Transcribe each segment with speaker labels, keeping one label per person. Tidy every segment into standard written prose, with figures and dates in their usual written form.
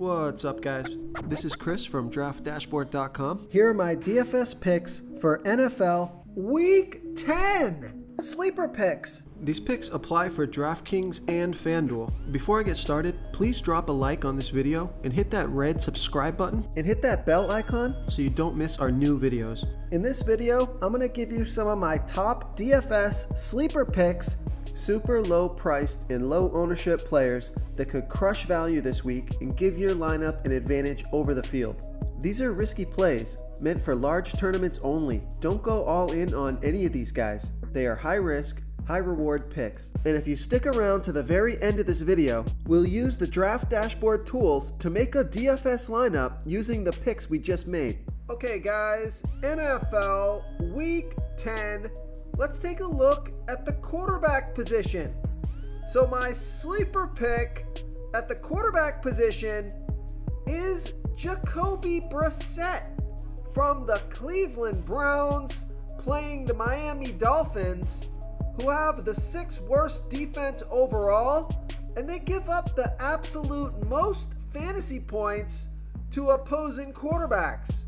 Speaker 1: What's up, guys? This is Chris from DraftDashboard.com.
Speaker 2: Here are my DFS picks for NFL Week 10 sleeper picks.
Speaker 1: These picks apply for DraftKings and FanDuel. Before I get started, please drop a like on this video and hit that red subscribe button
Speaker 2: And hit that bell icon
Speaker 1: so you don't miss our new videos.
Speaker 2: In this video, I'm going to give you some of my top DFS sleeper picks, super low priced and low ownership players that could crush value this week and give your lineup an advantage over the field. These are risky plays, meant for large tournaments only. Don't go all in on any of these guys. They are high risk, high reward picks. And if you stick around to the very end of this video, we'll use the Draft Dashboard tools to make a DFS lineup using the picks we just made. Okay guys, NFL Week 10. Let's take a look at the quarterback position. So my sleeper pick at the quarterback position is Jacoby Brissett from the Cleveland Browns, playing the Miami Dolphins, who have the 6th worst defense overall, and they give up the absolute most fantasy points to opposing quarterbacks.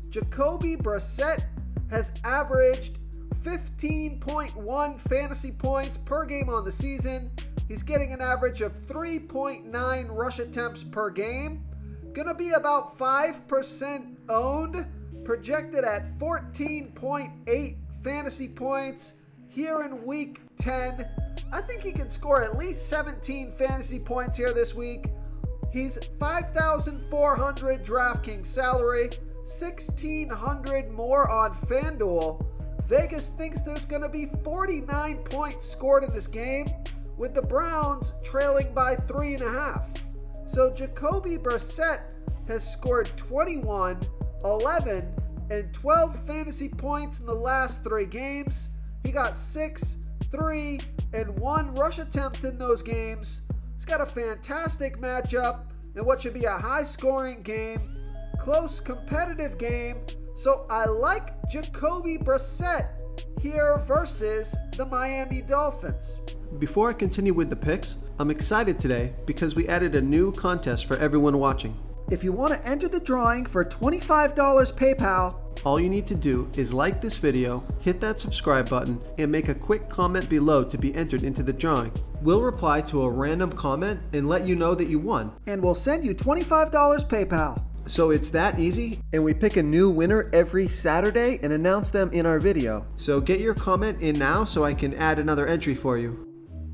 Speaker 2: Jacoby Brissett has averaged 15.1 fantasy points per game on the season. He's getting an average of 3.9 rush attempts per game. Gonna be about 5% owned, projected at 14.8 fantasy points here in Week 10. I think he can score at least 17 fantasy points here this week. He's 5,400 DraftKings salary, 1,600 more on FanDuel. Vegas thinks there's going to be 49 points scored in this game, with the Browns trailing by 3.5. So Jacoby Brissett has scored 21, 11, and 12 fantasy points in the last 3 games. He got 6, 3, and 1 rush attempt in those games. He's got a fantastic matchup in what should be a high-scoring game, close, competitive game. So I like Jacoby Brissett here versus the Miami Dolphins.
Speaker 1: Before I continue with the picks, I'm excited today because we added a new contest for everyone watching.
Speaker 2: If you want to enter the drawing for $25 PayPal,
Speaker 1: all you need to do is like this video, hit that subscribe button, and make a quick comment below to be entered into the drawing. We'll reply to a random comment and let you know that you won.
Speaker 2: And we'll send you $25 PayPal.
Speaker 1: So it's that easy, and we pick a new winner every Saturday and announce them in our video. So get your comment in now so I can add another entry for you.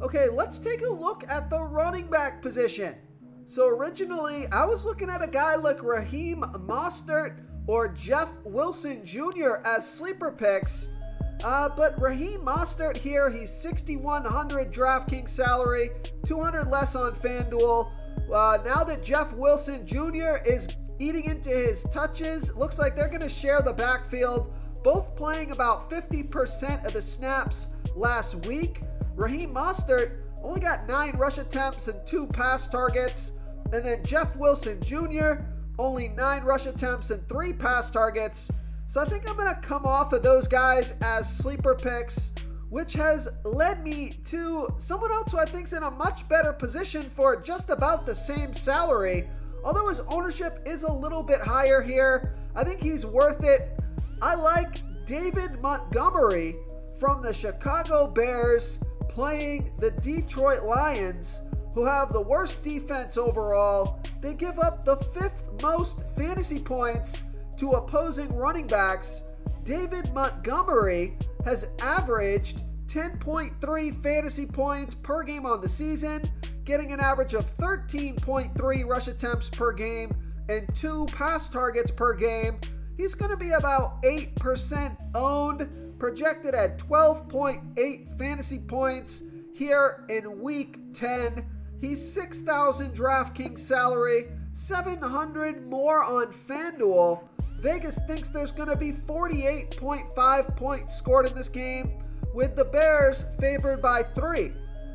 Speaker 2: Okay, let's take a look at the running back position. So originally, I was looking at a guy like Raheem Mostert or Jeff Wilson Jr. as sleeper picks. But Raheem Mostert here, he's 6,100 DraftKings salary, 200 less on FanDuel. Now that Jeff Wilson Jr. is eating into his touches, looks like they're going to share the backfield, both playing about 50% of the snaps last week. Raheem Mostert only got 9 rush attempts and 2 pass targets, and then Jeff Wilson Jr. only 9 rush attempts and 3 pass targets. So I think I'm going to come off of those guys as sleeper picks, which has led me to someone else who I think is in a much better position for just about the same salary. Although his ownership is a little bit higher here, I think he's worth it. I like David Montgomery from the Chicago Bears, playing the Detroit Lions, who have the worst defense overall. They give up the 5th most fantasy points to opposing running backs. David Montgomery has averaged 10.3 fantasy points per game on the season, getting an average of 13.3 rush attempts per game and 2 pass targets per game. He's going to be about 8% owned, projected at 12.8 fantasy points here in Week 10. He's 6,000 DraftKings salary, 700 more on FanDuel. Vegas thinks there's going to be 48.5 points scored in this game, with the Bears favored by 3.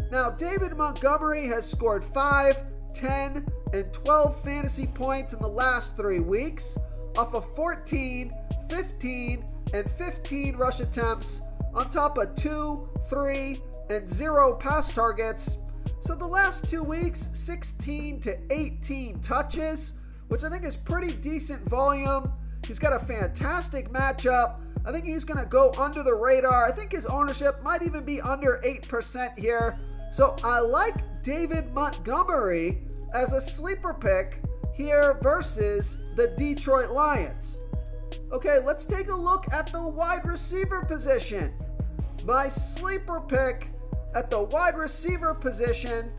Speaker 2: Now, David Montgomery has scored 5, 10, and 12 fantasy points in the last 3 weeks off of 14, 15, and 15 rush attempts on top of 2, 3, and 0 pass targets. So the last 2 weeks, 16 to 18 touches, which I think is pretty decent volume. He's got a fantastic matchup. I think he's going to go under the radar. I think his ownership might even be under 8% here. So I like David Montgomery as a sleeper pick here versus the Detroit Lions. Okay, let's take a look at the wide receiver position. My sleeper pick at the wide receiver position.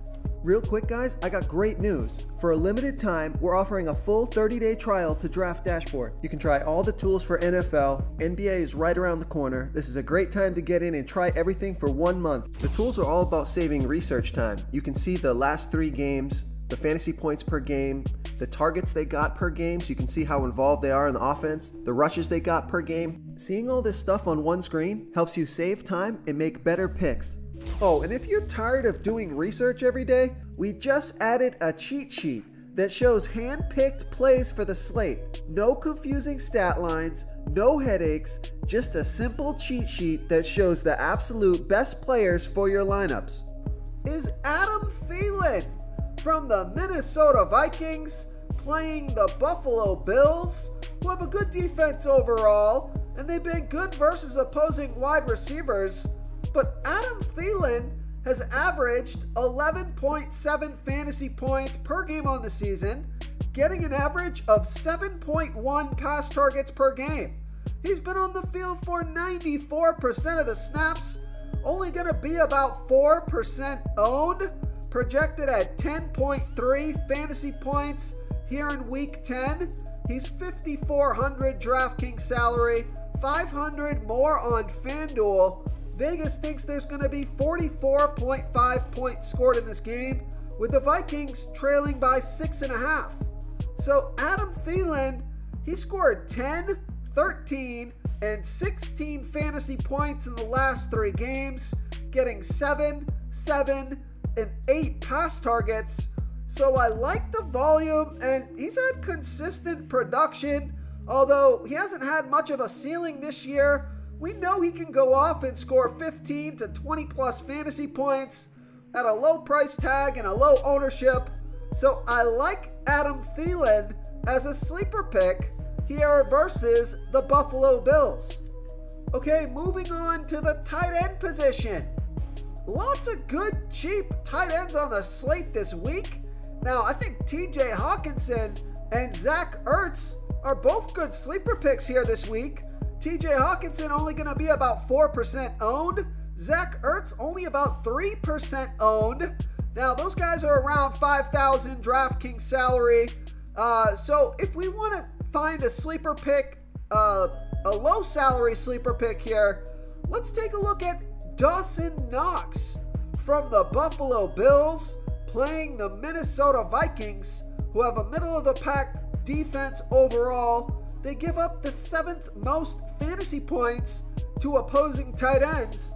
Speaker 1: Real quick guys, I got great news. For a limited time, we're offering a full 30-day trial to Draft Dashboard. You can try all the tools for NFL. NBA is right around the corner. This is a great time to get in and try everything for 1 month. The tools are all about saving research time. You can see the last 3 games, the fantasy points per game, the targets they got per game, so you can see how involved they are in the offense, the rushes they got per game. Seeing all this stuff on one screen helps you save time and make better picks. Oh, and if you're tired of doing research every day, we just added a cheat sheet that shows hand-picked plays for the slate. No confusing stat lines, no headaches, just a simple cheat sheet that shows the absolute best players for your lineups.
Speaker 2: Is Adam Thielen from the Minnesota Vikings playing the Buffalo Bills, who have a good defense overall, and they've been good versus opposing wide receivers. But Adam Thielen has averaged 11.7 fantasy points per game on the season, getting an average of 7.1 pass targets per game. He's been on the field for 94% of the snaps, only going to be about 4% owned, projected at 10.3 fantasy points here in week 10. He's 5,400 DraftKings salary, 500 more on FanDuel. Vegas thinks there's going to be 44.5 points scored in this game, with the Vikings trailing by 6.5. So Adam Thielen, he scored 10, 13, and 16 fantasy points in the last 3 games, getting 7, 7, and 8 pass targets. So I like the volume, and he's had consistent production, although he hasn't had much of a ceiling this year. We know he can go off and score 15 to 20 plus fantasy points at a low price tag and a low ownership. So I like Adam Thielen as a sleeper pick here versus the Buffalo Bills. Okay, moving on to the tight end position. Lots of good, cheap tight ends on the slate this week. Now, I think TJ Hawkinson and Zach Ertz are both good sleeper picks here this week. TJ Hawkinson only going to be about 4% owned. Zach Ertz only about 3% owned. Now, those guys are around 5,000 DraftKings salary. So if we want to find a sleeper pick, a low salary sleeper pick here, let's take a look at Dawson Knox from the Buffalo Bills playing the Minnesota Vikings, who have a middle-of-the-pack defense overall. They give up the 7th most fantasy points to opposing tight ends.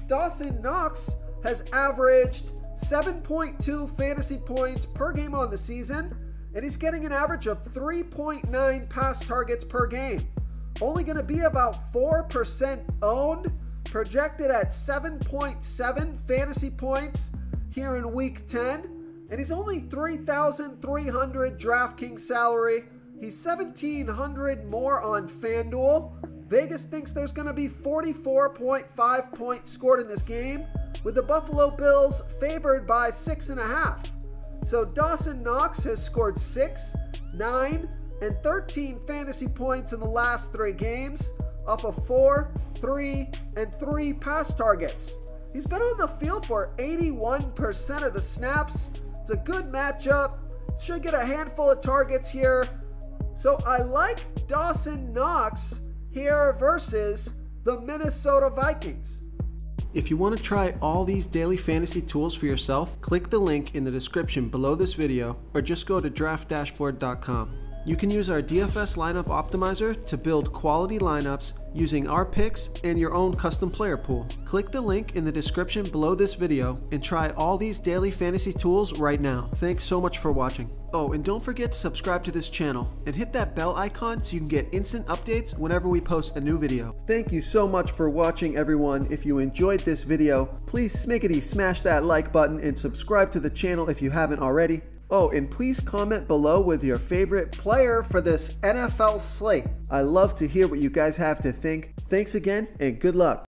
Speaker 2: Dawson Knox has averaged 7.2 fantasy points per game on the season, and he's getting an average of 3.9 pass targets per game. Only going to be about 4% owned, projected at 7.7 fantasy points here in week 10, and he's only 3,300 DraftKings salary. He's 1,700 more on FanDuel. Vegas thinks there's going to be 44.5 points scored in this game, with the Buffalo Bills favored by 6.5. So Dawson Knox has scored 6, 9, and 13 fantasy points in the last 3 games off of 4, 3, and 3 pass targets. He's been on the field for 81% of the snaps. It's a good matchup. Should get a handful of targets here. So I like Dawson Knox here versus the Minnesota Vikings.
Speaker 1: If you want to try all these daily fantasy tools for yourself, click the link in the description below this video or just go to draftdashboard.com. You can use our DFS lineup optimizer to build quality lineups using our picks and your own custom player pool. Click the link in the description below this video and try all these daily fantasy tools right now. Thanks so much for watching. Oh, and don't forget to subscribe to this channel and hit that bell icon so you can get instant updates whenever we post a new video. Thank you so much for watching, everyone. If you enjoyed this video, please smickety smash that like button and subscribe to the channel if you haven't already. Oh, and please comment below with your favorite player for this NFL slate. I love to hear what you guys have to think. Thanks again, and good luck.